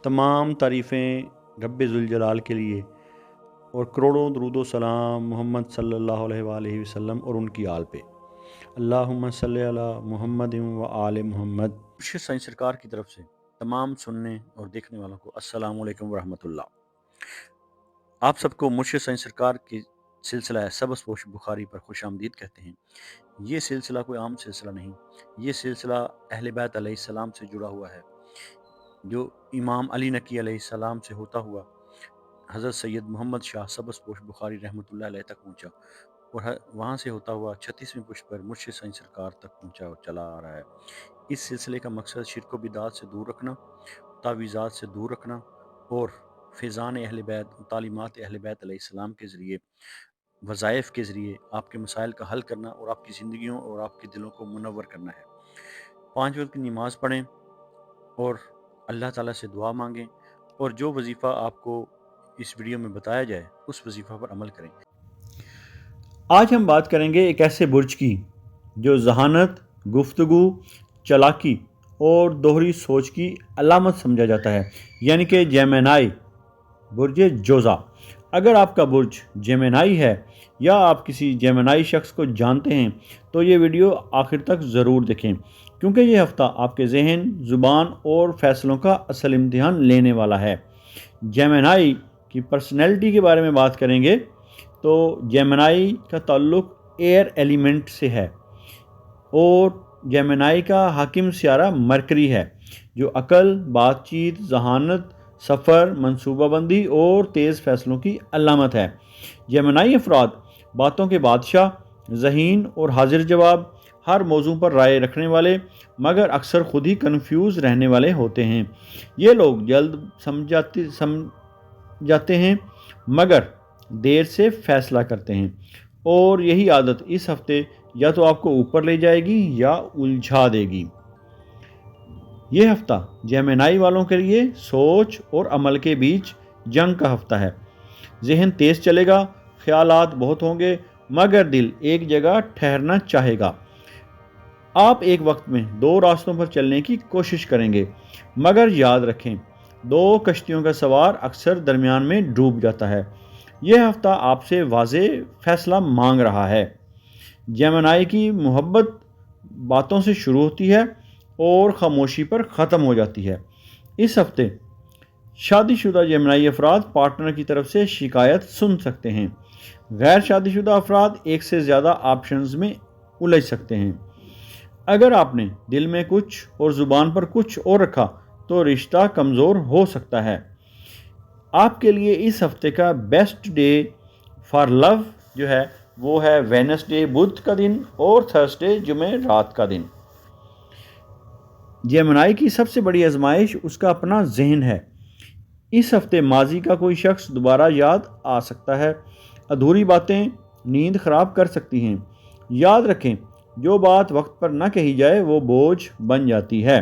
तमाम तारीफ़ें रब्बे ज़ुल के लिए और करोड़ों दरूद व सलाम मोहम्मद सल्लल्लाहु अलैहि वसल्लम और उनकी आल पे। अल्लाहुम्मा सल्ली अला मुहम्मद व आले मुहम्मद। मुर्शिद साईं सरकार की तरफ से तमाम सुनने और देखने वालों को अस्सलामु अलैकुम व रहमतुल्लाह। आप सबको मुर्शिद साईं सरकार की सिलसिला सबस पोश बुखारी पर खुश आमदीद कहते हैं। ये सिलसिला कोई आम सिलसिला नहीं, ये सिलसिला अहले बैत अलैहिस्सलाम से जुड़ा हुआ है, जो इमाम अली नकी अलैहिस्सलाम से होता हुआ हज़रत सैयद मोहम्मद शाह सबस पोश बुखारी रहमतुल्लाह अलैह तक पहुँचा और वहाँ से होता हुआ 36वीं पुष्प पर मुर्शिद साईं सरकार तक पहुँचा और चला आ रहा है। इस सिलसिले का मकसद शिरक व बिदात से दूर रखना, तावीज़ात से दूर रखना और फ़ैज़ान अहले बैत, तालीमात अहले बैत अलैहिस्सलाम के ज़रिए, वज़ाइफ़ के ज़रिए आपके मसाइल का हल करना और आपकी ज़िंदगियों और आपके दिलों को मुनव्वर करना है। 5 वक्त की नमाज़ पढ़ें और अल्लाह ताला से दुआ मांगें और जो वजीफ़ा आपको इस वीडियो में बताया जाए उस वजीफ़ा पर अमल करें। आज हम बात करेंगे एक ऐसे बुर्ज की जो जहानत, गुफ्तगू, चालाकी और दोहरी सोच की अलामत समझा जाता है, यानी कि जेमिनाई, बुर्ज जोज़ा। अगर आपका बुर्ज जेमिनाई है या आप किसी जेमिनाई शख्स को जानते हैं तो ये वीडियो आखिर तक ज़रूर देखें, क्योंकि ये हफ़्ता आपके जहन, ज़ुबान और फ़ैसलों का असल इम्तिहान लेने वाला है। जेमिनाई की पर्सनैलिटी के बारे में बात करेंगे तो जेमिनाई का ताल्लुक एयर एलिमेंट से है और जेमिनाई का हाकिम सियारा मरकरी है, जो अकल, बातचीत, जहानत, सफ़र, मनसूबाबंदी और तेज़ फ़ैसलों की अलामत है। जेमिनाई अफराद बातों के बादशाह, ज़हीन और हाजिर जवाब, हर मौजू पर राय रखने वाले मगर अक्सर खुद ही कन्फ्यूज़ रहने वाले होते हैं। ये लोग जल्द समझ जाते हैं मगर देर से फ़ैसला करते हैं और यही आदत इस हफ्ते या तो आपको ऊपर ले जाएगी या उलझा देगी। ये हफ्ता जेमिनाई वालों के लिए सोच और अमल के बीच जंग का हफ्ता है। जहन तेज़ चलेगा, ख्यालात बहुत होंगे मगर दिल एक जगह ठहरना चाहेगा। आप एक वक्त में 2 रास्तों पर चलने की कोशिश करेंगे, मगर याद रखें 2 कश्तियों का सवार अक्सर दरमियान में डूब जाता है। यह हफ्ता आपसे वाज़े फ़ैसला मांग रहा है। जेमिनाई की मोहब्बत बातों से शुरू होती है और ख़ामोशी पर ख़त्म हो जाती है। इस हफ्ते शादीशुदा जेमिनाई अफराद पार्टनर की तरफ से शिकायत सुन सकते हैं। गैर शादीशुदा अफराद एक से ज़्यादा ऑप्शंस में उलझ सकते हैं। अगर आपने दिल में कुछ और ज़ुबान पर कुछ और रखा तो रिश्ता कमज़ोर हो सकता है। आपके लिए इस हफ्ते का बेस्ट डे फॉर लव जो है वो है वेडनेसडे, बुध का दिन, और थर्सडे, जुमे रात का दिन। जेमिनाई की सबसे बड़ी आजमाइश उसका अपना जहन है। इस हफ्ते माजी का कोई शख्स दोबारा याद आ सकता है। अधूरी बातें नींद ख़राब कर सकती हैं। याद रखें, जो बात वक्त पर न कही जाए वो बोझ बन जाती है।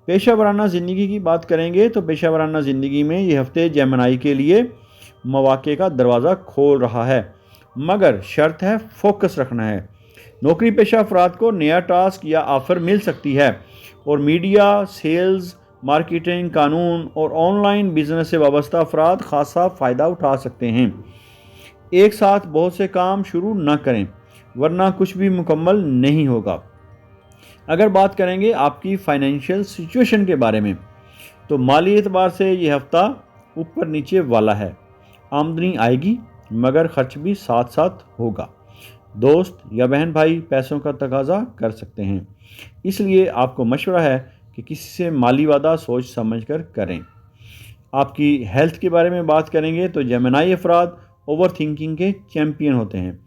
पेशा वराना ज़िंदगी की बात करेंगे तो पेशा वराना ज़िंदगी में ये हफ्ते जेमिनाई के लिए मौक़े का दरवाज़ा खोल रहा है, मगर शर्त है फोकस रखना है। नौकरी पेशा अफराद को नया टास्क या ऑफ़र मिल सकती है और मीडिया, सेल्स, मार्केटिंग, कानून और ऑनलाइन बिजनेस से वाबस्ता अफराद खासा फ़ायदा उठा सकते हैं। एक साथ बहुत से काम शुरू न करें वरना कुछ भी मुकम्मल नहीं होगा। अगर बात करेंगे आपकी फ़ाइनेंशियल सिचुएशन के बारे में तो माली एतबार से ये हफ़्ता ऊपर नीचे वाला है। आमदनी आएगी मगर ख़र्च भी साथ साथ होगा। दोस्त या बहन भाई पैसों का तकाजा कर सकते हैं, इसलिए आपको मशवरा है कि किसी से माली वादा सोच समझ कर करें। आपकी हेल्थ के बारे में बात करेंगे तो जेमिनाई अफराद ओवर थिंकिंग के चैम्पियन होते हैं।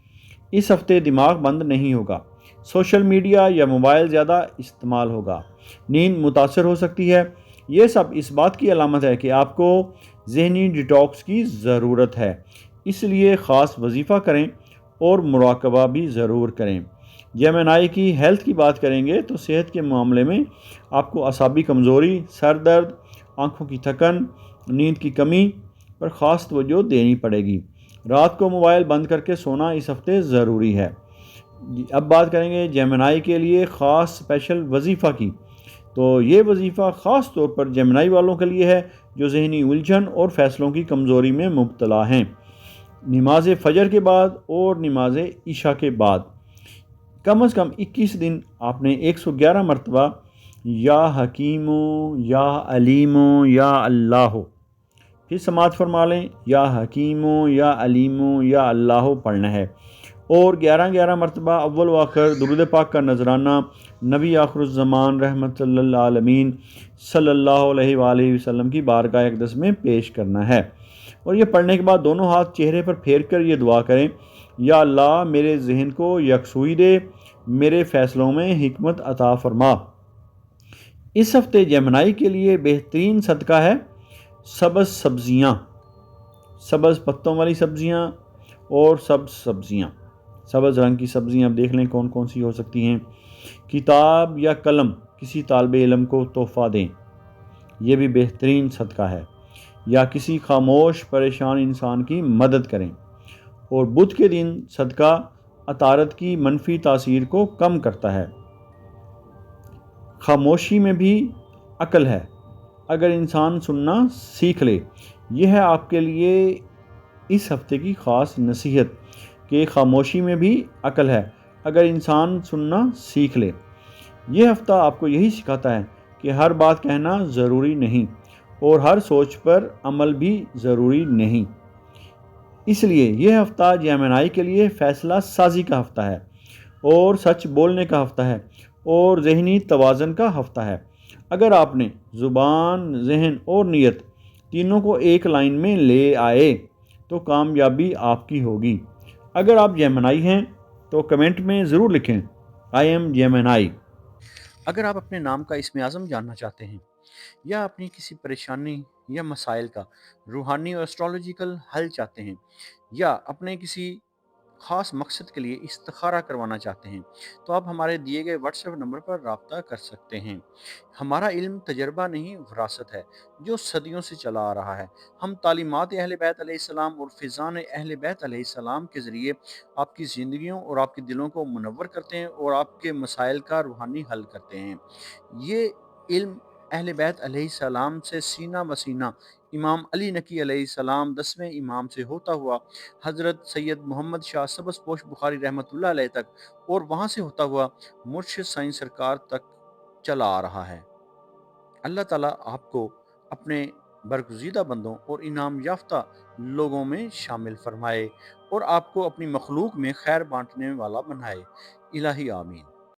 इस हफ्ते दिमाग बंद नहीं होगा। सोशल मीडिया या मोबाइल ज़्यादा इस्तेमाल होगा। नींद मुतासर हो सकती है। ये सब इस बात की अलामत है कि आपको ज़हनी डिटॉक्स की ज़रूरत है, इसलिए ख़ास वजीफ़ा करें और मुराकबा भी ज़रूर करें। जेमिनाई की हेल्थ की बात करेंगे तो सेहत के मामले में आपको असाबी कमज़ोरी, सर दर्द, आँखों की थकन, नींद की कमी पर ख़ास तवज्जो देनी पड़ेगी। रात को मोबाइल बंद करके सोना इस हफ्ते ज़रूरी है। अब बात करेंगे जेमिनाई के लिए ख़ास स्पेशल वजीफ़ा की। تو یہ وظیفہ خاص طور پر جیمنائی والوں کے لیے ہے جو ذہنی الجھن اور فیصلوں کی کمزوری میں مبتلا ہیں۔ نماز فجر کے بعد اور نماز عشاء کے بعد کم از کم 21 دن آپ نے 111 مرتبہ یا حکیمو یا علیمو یا اللہ، پھر سماعت فرما لیں، یا حکیمو یا علیمو یا اللہ پڑھنا ہے، اور 11 مرتبہ اول و آخر درود پاک کا نذرانہ نبی آخر الزمان رحمت اللہ عالمین صلی اللہ علیہ وآلہ وسلم کی بارگاہ اقدس میں پیش کرنا ہے۔ اور یہ پڑھنے کے بعد دونوں ہاتھ چہرے پر پھیر کر یہ دعا کریں، یا اللہ میرے ذہن کو یکسوئی دے، میرے فیصلوں میں حکمت عطا فرما۔ اس ہفتے جیمنائی کے لیے بہترین صدقہ ہے سبز سبزیاں، سبز پتوں والی سبزیاں اور سبز سبزیاں، سبز رنگ کی سبزیاں اب دیکھ لیں کون کون سی ہو سکتی ہیں۔ کتاب یا قلم کسی طالب علم کو تحفہ دیں، یہ بھی بہترین صدقہ ہے، یا کسی خاموش پریشان انسان کی مدد کریں۔ اور بدھ کے دن صدقہ عطارد کی منفی تاثیر کو کم کرتا ہے۔ خاموشی میں بھی عقل ہے، اگر انسان سننا سیکھ لے۔ یہ ہے آپ کے لیے اس ہفتے کی خاص نصیحت کہ خاموشی میں بھی عقل ہے، اگر انسان سننا سیکھ لے۔ یہ ہفتہ آپ کو یہی سکھاتا ہے کہ ہر بات کہنا ضروری نہیں اور ہر سوچ پر عمل بھی ضروری نہیں۔ اس لیے یہ ہفتہ جیمنائی کے لیے فیصلہ سازی کا ہفتہ ہے، اور سچ بولنے کا ہفتہ ہے، اور ذہنی توازن کا ہفتہ ہے۔ اگر آپ نے زبان، ذہن اور نیت تینوں کو ایک لائن میں لے آئے تو کامیابی آپ کی ہوگی۔ اگر آپ جیمنائی ہیں تو کمنٹ میں ضرور لکھیں I am جیمنائی۔ اگر آپ اپنے نام کا اسم اعظم جاننا چاہتے ہیں، یا اپنی کسی پریشانی یا مسائل کا روحانی اور اسٹرالوجیکل حل چاہتے ہیں، یا اپنے کسی خاص مقصد کے لیے استخارہ کروانا چاہتے ہیں، تو آپ ہمارے دیے گئے واٹس ایپ نمبر پر رابطہ کر سکتے ہیں۔ ہمارا علم تجربہ نہیں، وراثت ہے جو صدیوں سے چلا آ رہا ہے۔ ہم تعلیمات اہل بیت علیہ السلام اور فیضان اہل بیت علیہ السلام کے ذریعے آپ کی زندگیوں اور آپ کے دلوں کو منور کرتے ہیں اور آپ کے مسائل کا روحانی حل کرتے ہیں۔ یہ علم اہل بیت علیہ السلام سے سینہ بسینہ امام علی نقی علیہ السلام 10ویں امام سے ہوتا ہوا حضرت سید محمد شاہ سبز پوش بخاری رحمۃ اللہ علیہ تک، اور وہاں سے ہوتا ہوا مرشد سائیں سرکار تک چلا آ رہا ہے۔ اللہ تعالیٰ آپ کو اپنے برگزیدہ بندوں اور انعام یافتہ لوگوں میں شامل فرمائے، اور آپ کو اپنی مخلوق میں خیر بانٹنے والا بنائے۔ الہی آمین۔